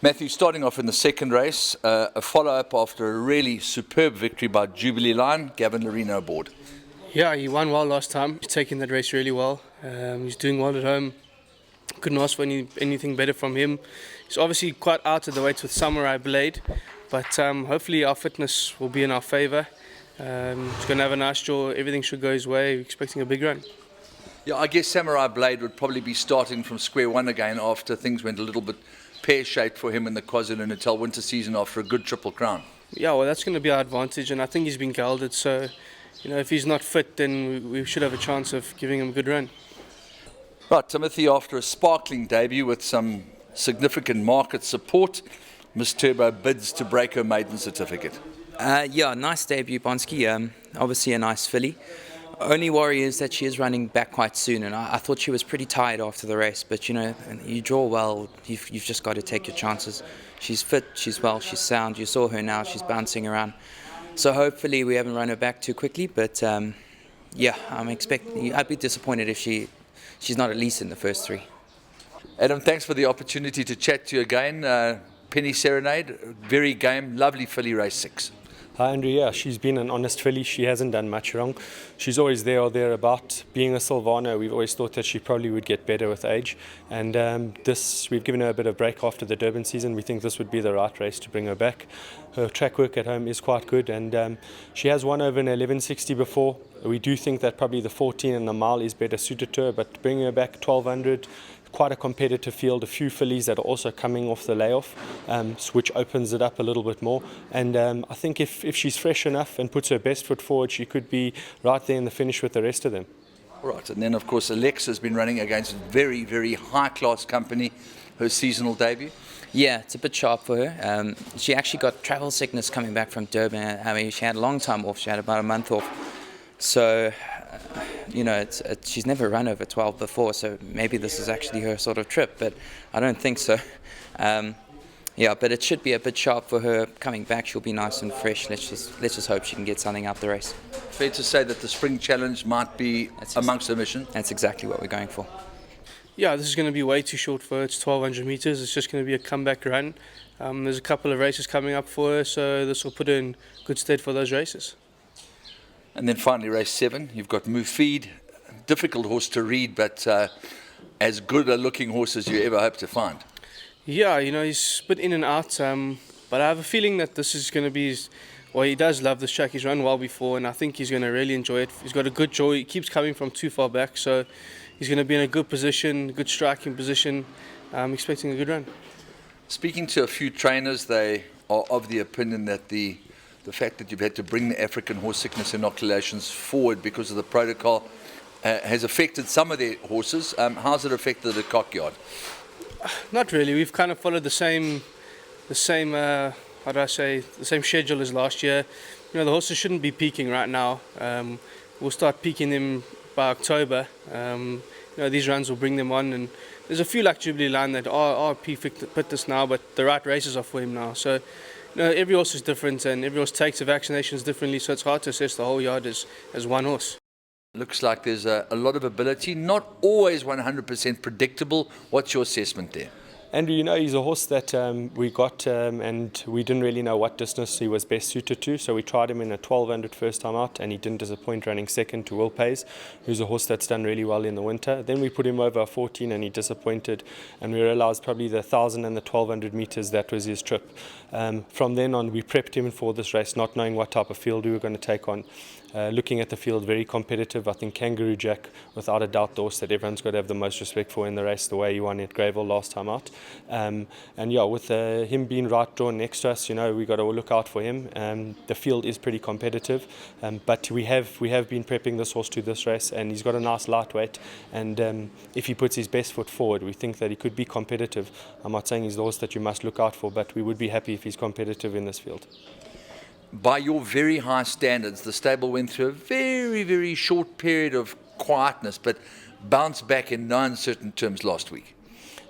Mathew, starting off in the second race, a follow-up after a really superb victory by Jubilee Line, Gavin Lorino aboard. Yeah, he won well last time. He's taken that race really well. He's doing well at home. Couldn't ask for anything better from him. He's obviously quite out of the weights with Samurai Blade, but hopefully our fitness will be in our favour. He's going to have a nice draw. Everything should go his way. We're expecting a big run. Yeah, I guess Samurai Blade would probably be starting from square one again after things went a little bit pear-shaped for him in the KwaZulu-Natal winter season after a good Triple Crown. Yeah, well, that's going to be our advantage, and I think he's been gelded, so if he's not fit, then we should have a chance of giving him a good run. Right, Timothy, after a sparkling debut with some significant market support, Miss Turbo bids to break her maiden certificate. Yeah, nice debut, Bonsky. Obviously a nice filly. Only worry is that she is running back quite soon, and I thought she was pretty tired after the race, but you draw well, you've just got to take your chances. She's fit, she's well, she's sound. You saw her now, she's bouncing around. So hopefully we haven't run her back too quickly, but yeah, I'd be disappointed if she's not at least in the first three. Adam, thanks for the opportunity to chat to you again. Penny Serenade, very game, lovely filly, race 6. Hi Andrew, yeah, she's been an honest filly. She hasn't done much wrong. She's always there or thereabout. Being a Silvano, we've always thought that she probably would get better with age. And we've given her a bit of break after the Durban season. We think this would be the right race to bring her back. Her track work at home is quite good, and she has won over an 1160 before. We do think that probably the 14 and the mile is better suited to her, but bringing her back 1200, quite a competitive field, a few fillies that are also coming off the layoff, which opens it up a little bit more. And I think if she's fresh enough and puts her best foot forward, she could be right there in the finish with the rest of them. All right, and then of course Alexa's been running against very, very high-class company, her seasonal debut. Yeah, it's a bit sharp for her. She actually got travel sickness coming back from Durban. I mean, she had a long time off. She had about a month off. So, she's never run over 12 before, so maybe this is actually her sort of trip, but I don't think so. Yeah, but it should be a bit sharp for her coming back. She'll be nice and fresh. Let's just hope she can get something out the race. Fair to say that the spring challenge might be amongst her mission? That's exactly what we're going for. Yeah, this is going to be way too short for her. It's 1200 metres. It's just going to be a comeback run. There's a couple of races coming up for her, so this will put her in good stead for those races. And then finally, race 7, you've got Mufid, difficult horse to read, but as good a looking horse as you ever hope to find. Yeah, he's a bit in and out, but I have a feeling that this is going to be he does love this track. He's run well before, and I think he's going to really enjoy it. He's got a good jaw. He keeps coming from too far back, so he's going to be in a good position, good striking position. I'm expecting a good run. Speaking to a few trainers, they are of the opinion that the fact that you've had to bring the African horse sickness inoculations forward because of the protocol has affected some of their horses. How's it affected the Kock yard? Not really. We've kind of followed the same schedule as last year. The horses shouldn't be peaking right now. We'll start peaking them by October. These runs will bring them on, and there's a few like Jubilee Line that are fitness now, but the right races are for him now. So every horse is different, and every horse takes the vaccinations differently, so it's hard to assess the whole yard as one horse. Looks like there's a lot of ability, not always 100% predictable. What's your assessment there? Andrew, he's a horse that we got and we didn't really know what distance he was best suited to, so we tried him in a 1200 first time out, and he didn't disappoint, running second to Will Pays, who's a horse that's done really well in the winter. Then we put him over a 14 and he disappointed, and we realised probably the 1000 and the 1200 metres, that was his trip. From then on, we prepped him for this race, not knowing what type of field we were going to take on. Looking at the field, very competitive. I think Kangaroo Jack, without a doubt, the horse that everyone's got to have the most respect for in the race, the way he won at Greyville last time out. And yeah, with him being right drawn next to us, we got to look out for him. The field is pretty competitive, but we have been prepping this horse to this race, and he's got a nice lightweight. And if he puts his best foot forward, we think that he could be competitive. I'm not saying he's the horse that you must look out for, but we would be happy if he's competitive in this field. By your very high standards, the stable went through a very, very short period of quietness, but bounced back in no uncertain terms last week.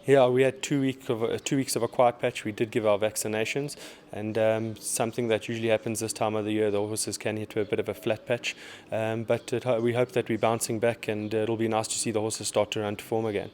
Yeah, we had 2 weeks of a quiet patch. We did give our vaccinations, and something that usually happens this time of the year, the horses can hit to a bit of a flat patch. But we hope that we're bouncing back, and it'll be nice to see the horses start to run to form again.